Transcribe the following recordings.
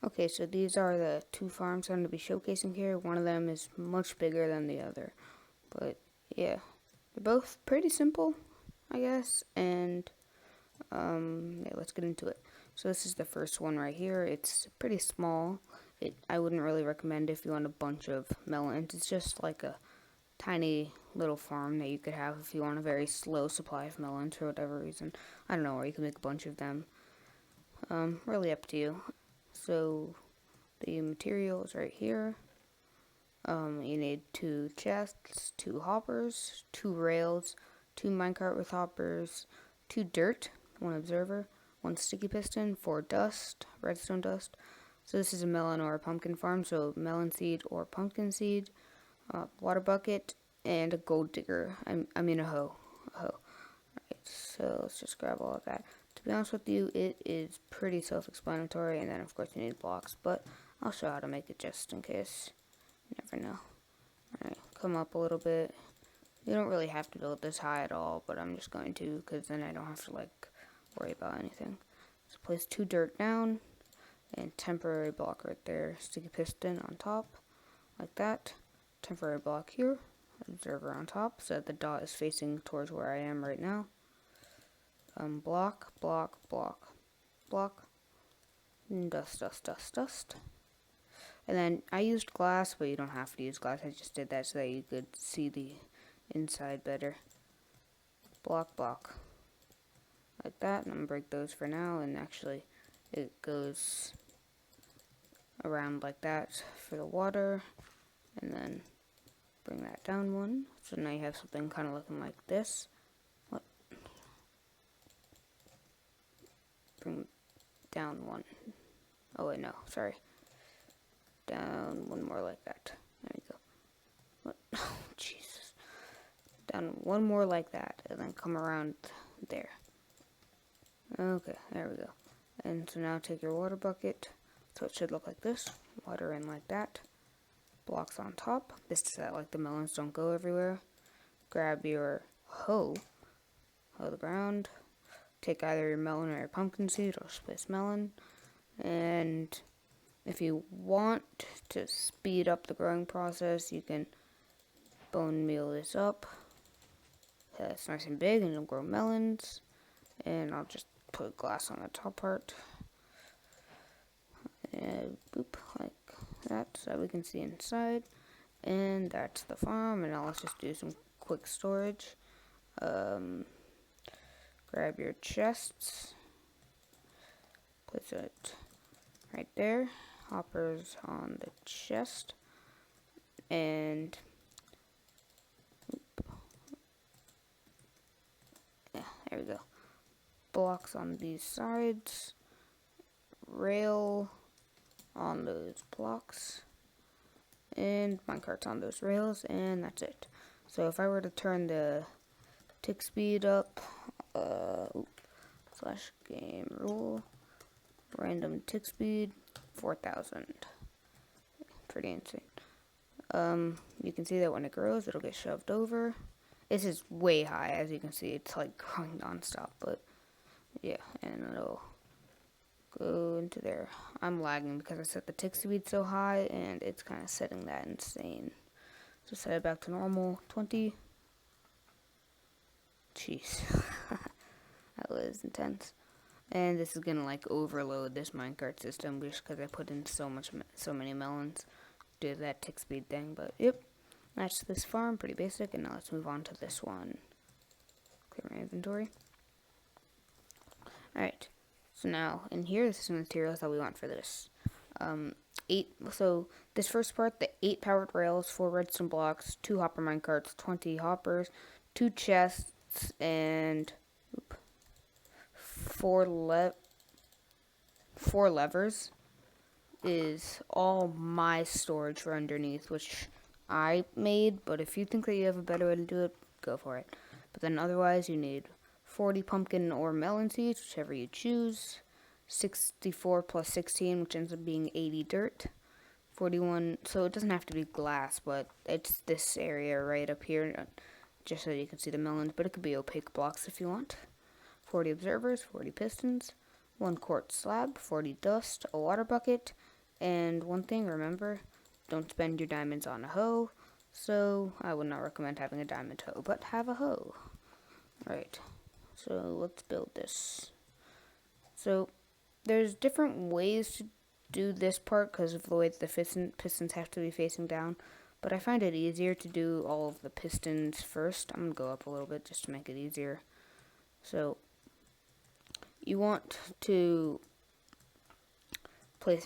Okay, so these are the two farms I'm going to be showcasing here. One of them is much bigger than the other. But yeah, they're both pretty simple, I guess. And yeah, let's get into it. So this is the first one right here. It's pretty small. I wouldn't really recommend if you want a bunch of melons. It's just like a tiny little farm that you could have if you want a very slow supply of melons for whatever reason. I don't know, or you can make a bunch of them. Really up to you. So the materials right here. You need 2 chests, 2 hoppers, 2 rails, 2 minecart with hoppers, 2 dirt, 1 observer, 1 sticky piston, 4 dust, redstone dust. So this is a melon or a pumpkin farm, so melon seed or pumpkin seed, water bucket, and a gold digger. I mean a hoe. A hoe. Right, so let's just grab all of that. To be honest with you, it is pretty self-explanatory, and then of course you need blocks, but I'll show how to make it just in case. You never know. Alright, come up a little bit. You don't really have to build this high at all, but I'm just going to, because then I don't have to, like, worry about anything. So place 2 dirt down, and temporary block right there. Sticky piston on top, like that. Temporary block here. Observer on top, so that the dot is facing towards where I am right now. Block, block, block, block. And dust, dust, dust, dust. And then I used glass, but you don't have to use glass. I just did that so that you could see the inside better. Block, block. Like that. And I'm going to break those for now. And actually, it goes around like that for the water. And then bring that down 1. So now you have something kind of looking like this. What? Bring down 1. Oh, wait, no. Sorry. Down 1 more like that. There we go. What? Oh, Jesus. Down 1 more like that, and then come around there. Okay, there we go. And so now take your water bucket. So it should look like this. Water in like that. Blocks on top. This is that like the melons don't go everywhere. Grab your hoe. Hoe the ground. Take either your melon or your pumpkin seed, or just place melon. And if you want to speed up the growing process, you can bone meal this up. It's nice and big, and it'll grow melons. And I'll just put glass on the top part. And boop, like that, so that we can see inside. And that's the farm. And now let's just do some quick storage. Grab your chests. Place it right there. Hoppers on the chest. And yeah, there we go. Blocks on these sides. Rail on those blocks. And minecarts on those rails. And that's it. So if I were to turn the tick speed up, slash game rule, random tick speed, 4,000. Pretty insane. You can see that when it grows, it'll get shoved over. This is way high, as you can see. It's like growing nonstop, but yeah, and it'll go into there. I'm lagging because I set the tick speed so high, and it's kind of setting that insane. So set it back to normal, 20. Jeez, that was intense. And this is gonna like overload this minecart system just because I put in so many melons. Do that tick speed thing, but yep, that's this farm, pretty basic. And now let's move on to this one. Clear my inventory. Alright, so now in here, this is the materials that we want for this. 8. So this first part, the 8 powered rails, 4 redstone blocks, 2 hopper minecarts, 20 hoppers, 2 chests, and 4 levers is all my storage for underneath, which I made. But if you think that you have a better way to do it, go for it. But then otherwise, you need 40 pumpkin or melon seeds, whichever you choose. 64 plus 16, which ends up being 80 dirt. 41, so it doesn't have to be glass, but it's this area right up here, just so you can see the melons, but it could be opaque blocks if you want. 40 observers, 40 pistons, 1 quartz slab, 40 dust, a water bucket, and one thing, remember, don't spend your diamonds on a hoe, so I would not recommend having a diamond hoe, but have a hoe. Right, so let's build this. So there's different ways to do this part because of the way that the pistons have to be facing down, but I find it easier to do all of the pistons first. I'm going to go up a little bit just to make it easier. So you want to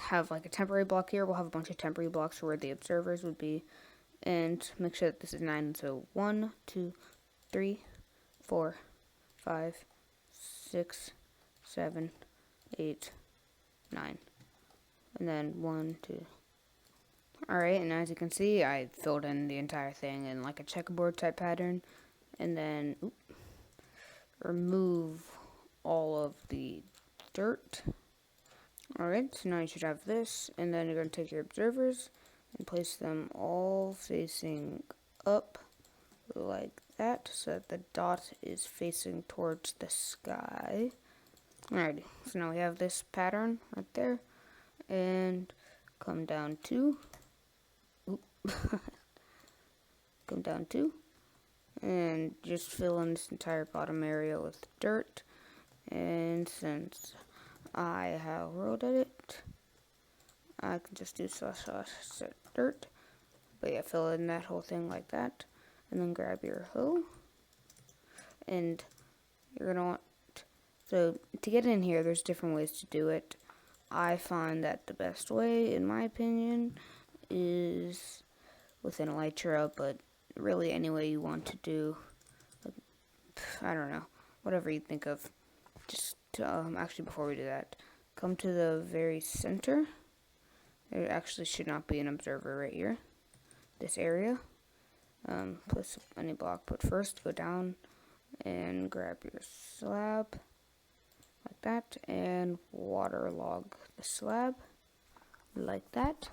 have like a temporary block here. We'll have a bunch of temporary blocks for where the observers would be, and make sure that this is 9. So 1, 2, 3, 4, 5, 6, 7, 8, 9, and then 1, 2. Alright, and as you can see, I filled in the entire thing in like a checkerboard type pattern, and then remove all of the dirt. Alright, so now you should have this, and then you're going to take your observers and place them all facing up like that, so that the dot is facing towards the sky. Alrighty, so now we have this pattern right there, and come down 2, come down 2, and just fill in this entire bottom area with dirt. And since I have rolled edit, I can just do /set dirt. But yeah, fill in that whole thing like that, and then grab your hoe, and you're gonna want. So to get in here, there's different ways to do it. I find that the best way, in my opinion, is with an elytra, but really any way you want to do, I don't know, whatever you think of. Just actually, before we do that, come to the very center. There actually should not be an observer right here. This area. Place any block, but first go down and grab your slab like that, and waterlog the slab like that.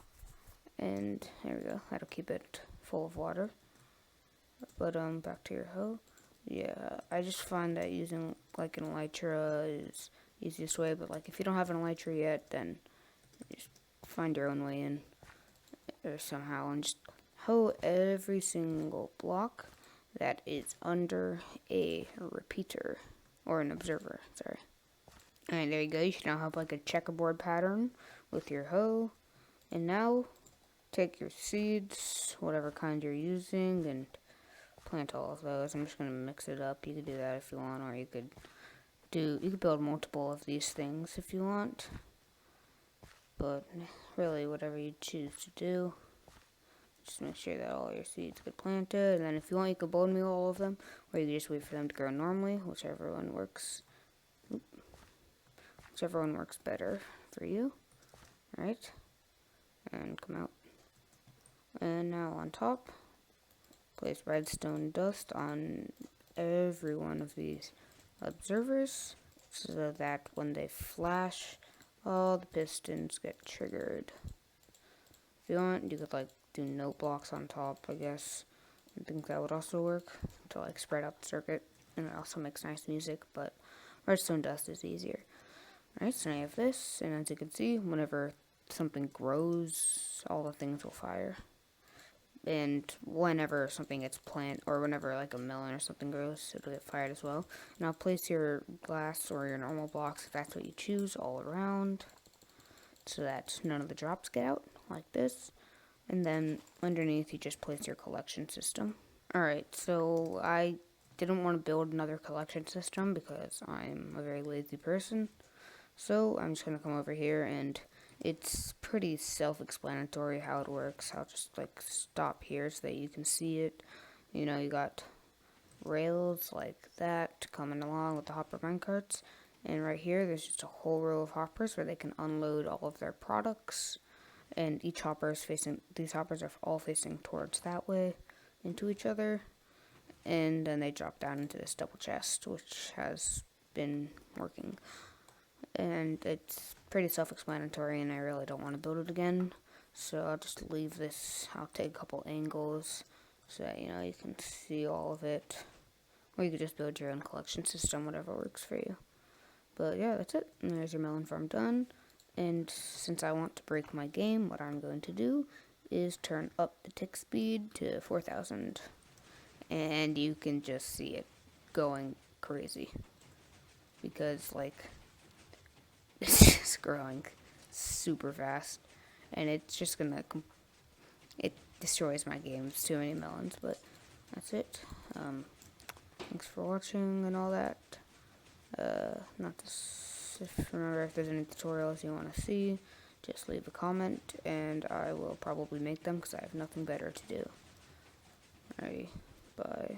And there we go. That'll keep it full of water. But back to your hoe. Yeah, I just find that using like an elytra is the easiest way, but like if you don't have an elytra yet, then just find your own way in or somehow, and just hoe every single block that is under a repeater or an observer, sorry. Alright, there you go. You should now have like a checkerboard pattern with your hoe. And now take your seeds, whatever kind you're using, and plant all of those. I'm just going to mix it up. You could do that if you want, or you could build multiple of these things if you want. But really, whatever you choose to do, just make sure that all your seeds get planted. And then if you want, you could bone meal all of them, or you can just wait for them to grow normally, whichever one works. Whichever one works better for you. Alright. And come out. And now on top, place redstone dust on every one of these observers, so that when they flash, all the pistons get triggered. If you want, you could like do note blocks on top, I guess. I think that would also work to like spread out the circuit, and it also makes nice music, but redstone dust is easier. Alright, so now you have this, and as you can see, whenever something grows, all the things will fire. And whenever something gets planted, or whenever like a melon or something grows, it'll get fired as well. Now place your glass or your normal blocks, if that's what you choose, all around, so that none of the drops get out, like this. And then underneath you just place your collection system. Alright, so I didn't want to build another collection system because I'm a very lazy person. So I'm just going to come over here, and it's pretty self-explanatory how it works. I'll just like stop here so that you can see it. You know, you got rails like that coming along with the hopper minecarts, and right here there's just a whole row of hoppers where they can unload all of their products, and these hoppers are all facing towards that way into each other, and then they drop down into this double chest, which has been working. And it's pretty self-explanatory, and I really don't want to build it again, so I'll just leave this. I'll take a couple angles so that, you know, you can see all of it, or you could just build your own collection system, whatever works for you. But yeah, that's it. And there's your melon farm done. And since I want to break my game, what I'm going to do is turn up the tick speed to 4,000. And you can just see it going crazy. Because, like, it's just growing super fast. And it's just gonna, it destroys my game. It's too many melons, but that's it. Thanks for watching and all that. Not this, remember, if there's any tutorials you want to see, just leave a comment, and I will probably make them because I have nothing better to do. Alright, bye.